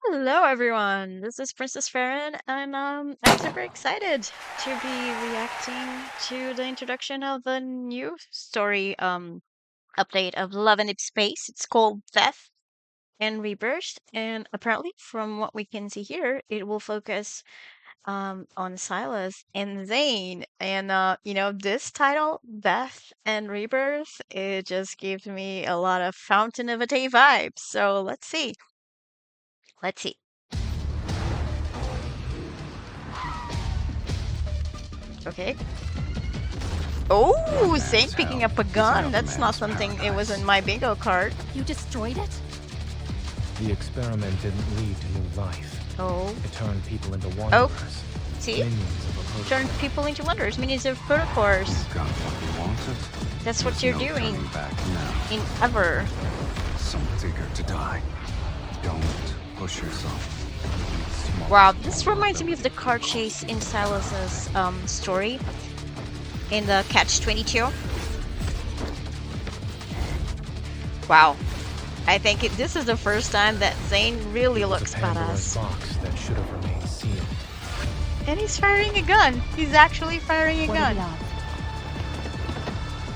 Hello everyone, this is Princess Farron and I'm super excited to be reacting to the introduction of the new story update of Love and DeepSpace. It's called Death and Rebirth, and apparently from what we can see here, it will focus on Sylus and Zayne. And this title, Death and Rebirth, it just gives me a lot of Fountain of a Day vibes. So let's see. Let's see. Okay. Oh, Zane picking up a gun. That's not something it was in my bingo card. You destroyed it? The experiment didn't lead to new life. Oh. It turned people into wanderers. See? Minions of a protocol. Turned people into wanderers, minions of protocols. You've got what you wanted. That's what you're There's no doing. turning back now. In ever. Someone's eager to die. Don't push yourself. Small Wow, this reminds me of the car chase in Silas's story in the Catch-22. Wow. I think this is the first time that Zane really looks It was a Pandora's badass. box that should have remained sealed. And he's firing a gun. He's actually firing a What gun. do we have?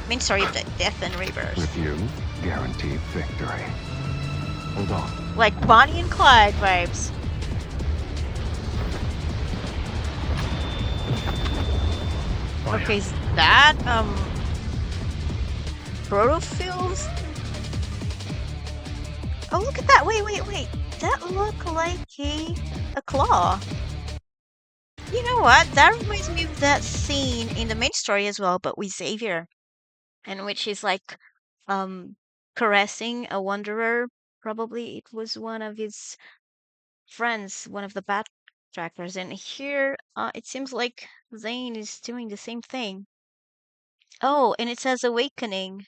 I mean, sorry, Death and Rebirth. with you, guaranteed victory. Hold on. Like Bonnie and Clyde vibes. Fire. Okay, is that Protophils? Oh, look at that! Wait! That look like a claw. You know what? That reminds me of that scene in the main story as well, but with Xavier, in which he's like caressing a wanderer. Probably it was one of his friends, one of the backtrackers, and here it seems like Zane is doing the same thing. Oh, and it says awakening.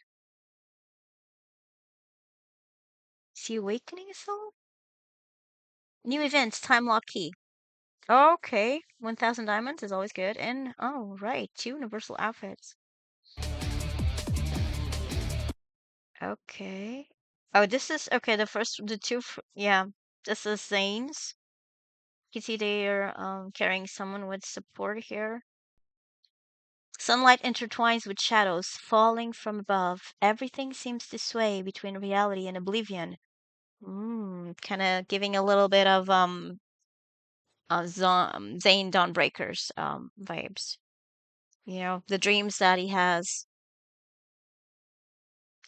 Is he awakening his soul? New events, time lock key. Okay, 1,000 diamonds is always good, and oh right, 2 universal outfits. Okay. Oh, this is okay. The two, yeah. This is Zane's. You can see they're carrying someone with support here. Sunlight intertwines with shadows falling from above. Everything seems to sway between reality and oblivion. Kind of giving a little bit of Zane Dawnbreakers vibes. You know, the dreams that he has.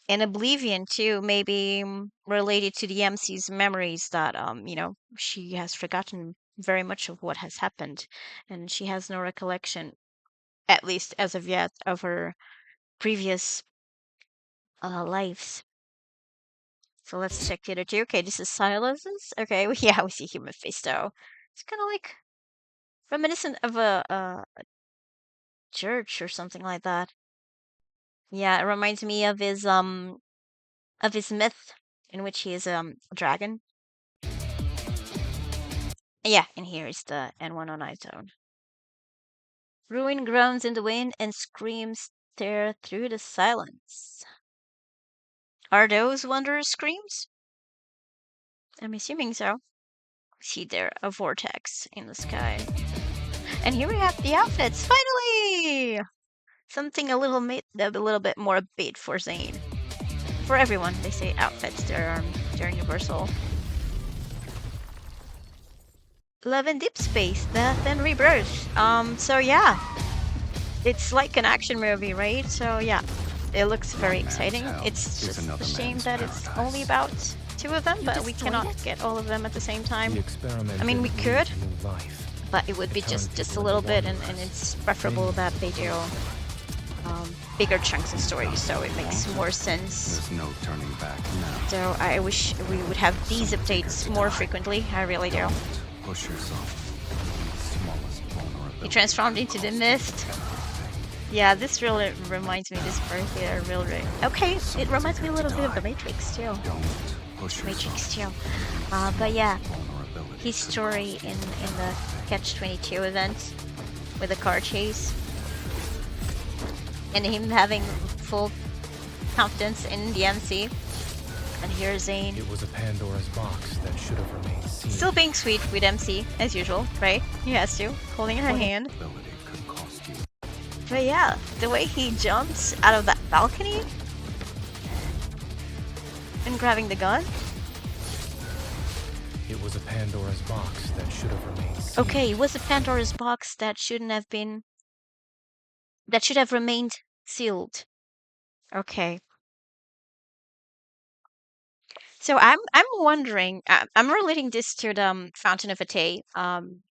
And oblivion too, maybe related to the MC's memories that she has forgotten very much of what has happened, and she has no recollection, at least as of yet, of her previous lives. So let's check the other two. Okay, this is Silas's. Okay, yeah, we see him with Mephisto. It's kind of like reminiscent of a church or something like that. Yeah, it reminds me of his myth in which he is a dragon. Yeah, and here is the N109 zone. Ruin groans in the wind and screams tear through the silence. Are those Wanderer's screams? I'm assuming so. See there, a vortex in the sky. And here we have the outfits, finally! Something a little bit more upbeat for Zane. For everyone, they say outfits, they're universal. Love and DeepSpace, Death and Rebirth. So yeah, it's like an action movie, right? So yeah, it looks very exciting. It's just a shame that it's only about 2 of them, but we cannot get all of them at the same time. The experiment I mean, we didn't lead could, to new life. but it would be It turned just a people little into bit, and wanderers. it's preferable that they do bigger chunks of story, so it makes more sense. There's no turning back now. So I wish we would have these updates more frequently. I really do. Don't push yourself. The smallest vulnerability. He transformed into the mist. Yeah, this really reminds me, this part here really... Okay, it reminds me a little bit of the Matrix too. Don't push yourself. Matrix too. But yeah, Vulnerability his story in the Catch-22 event with the car chase. And him having full confidence in the MC. And here's Zane. It was a Pandora's box that should have remained sealed. still being sweet with MC as usual, right? He has to, holding her hand. But yeah, the way he jumps out of that balcony and grabbing the gun. It was a Pandora's box that should have remained sealed. Okay, it was a Pandora's box that shouldn't have been. That should have remained sealed. Okay. So I'm wondering. I'm relating this to the Fountain of Atay,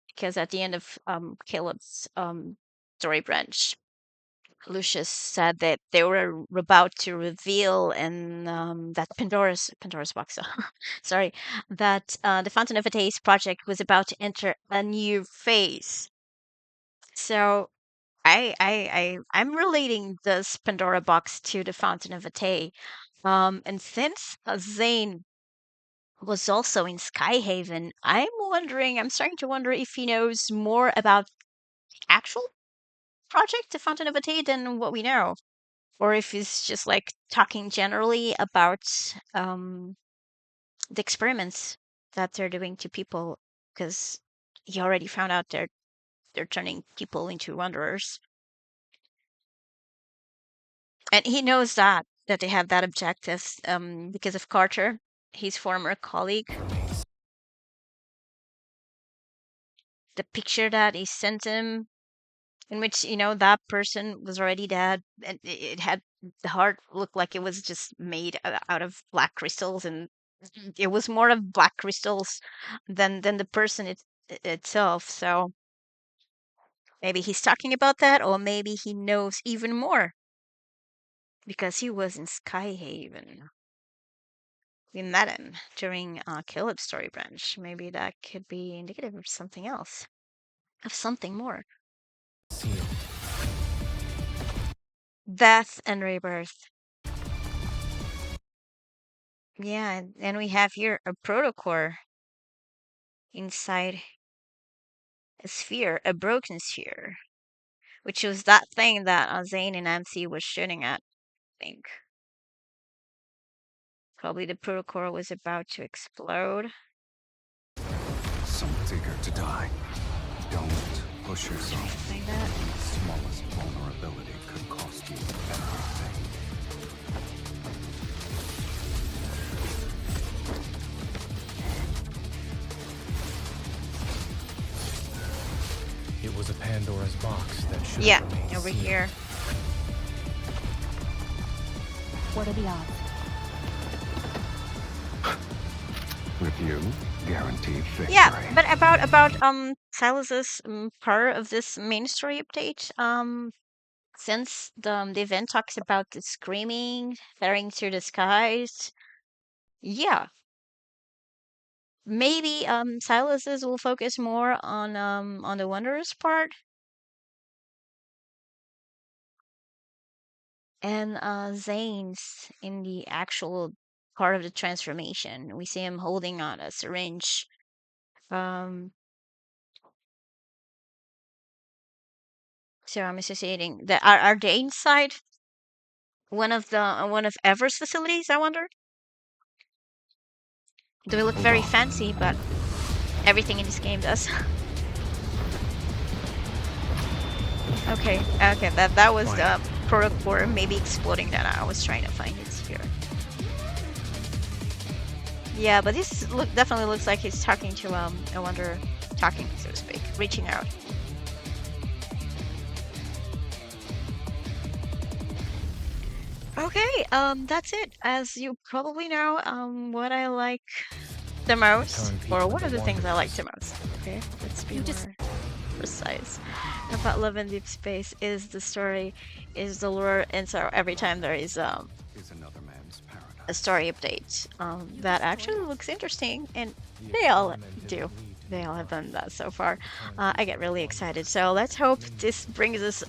because at the end of Caleb's story branch, Lucius said that they were about to reveal and that Pandora's box. Sorry, that the Fountain of Atay's project was about to enter a new phase. So I'm relating this Pandora box to the Fountain of Atay. And since Zayne was also in Skyhaven, I'm starting to wonder if he knows more about the actual project, the Fountain of Atay, than what we know. Or if he's just like talking generally about the experiments that they're doing to people, because he already found out they're turning people into wanderers. And he knows that they have that objective because of Carter, his former colleague. The picture that he sent him, in which that person was already dead, and it had the heart looked like it was just made out of black crystals, and it was more of black crystals than the person itself. So maybe he's talking about that, or maybe he knows even more because he was in Skyhaven. We met him during Caleb's story branch. Maybe that could be indicative of something else, of something more. Sealed. Death and Rebirth. Yeah, and we have here a protocore inside a sphere, a broken sphere, which was that thing that Zayne and MC was shooting at, I think. Probably the protocore was about to explode. Someone's eager to die. Don't push yourself. Like that. The smallest vulnerability could cost you everything. It was a Pandora's box that should Yeah, have remained over sealed. here. What are the odds? With you, guaranteed victory. Yeah, but about Sylus's part of this main story update, since the event talks about the screaming, tearing through the skies, yeah, maybe Sylus's will focus more on the Wanderer's part, and Zayne's in the actual part of the transformation. We see him holding on a syringe. So I'm associating that. Are they inside one of Ever's facilities? I wonder. They look Hold very on. fancy, but everything in this game does. Okay, okay, that was the protocore maybe exploding that I was trying to find it here. Yeah, but this definitely looks like he's talking to I wonder, talking, so to speak, reaching out. Okay, that's it. As you probably know, what I like the most, Turn people or one of into the things I like the wanderers. most. Okay, let's be You more just- precise about Love and DeepSpace. Is the story, is the lore, and so every time there is Is another man's paradise. a story update that actually looks interesting, and The they all experiment do. didn't lead to They new all have life. done that so far. Turn I get people really into excited. wanderers. So let's hope this brings us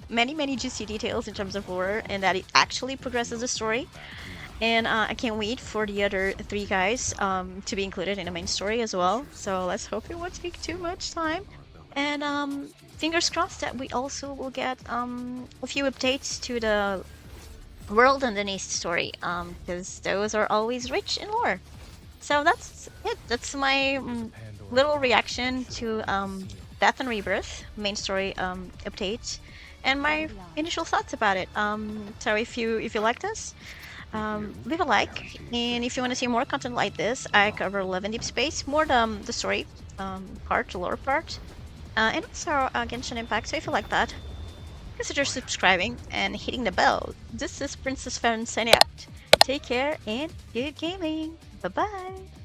many juicy details in terms of lore, and that it actually progresses the story. And I can't wait for the other three guys to be included in the main story as well. So let's hope it won't take too much time. And fingers crossed that we also will get a few updates to the world underneath story, because those are always rich in lore. So that's it. That's my little reaction to Death and Rebirth main story update, and What are my the odds? initial thoughts about it. So if you like this, leave a like, and if you want to see more content like this, I cover Love and DeepSpace, more the story part, the lore part, and also Genshin Impact. So if you like that, consider subscribing and hitting the bell. This is Princess Farron signing out. Take care and good gaming. Bye bye.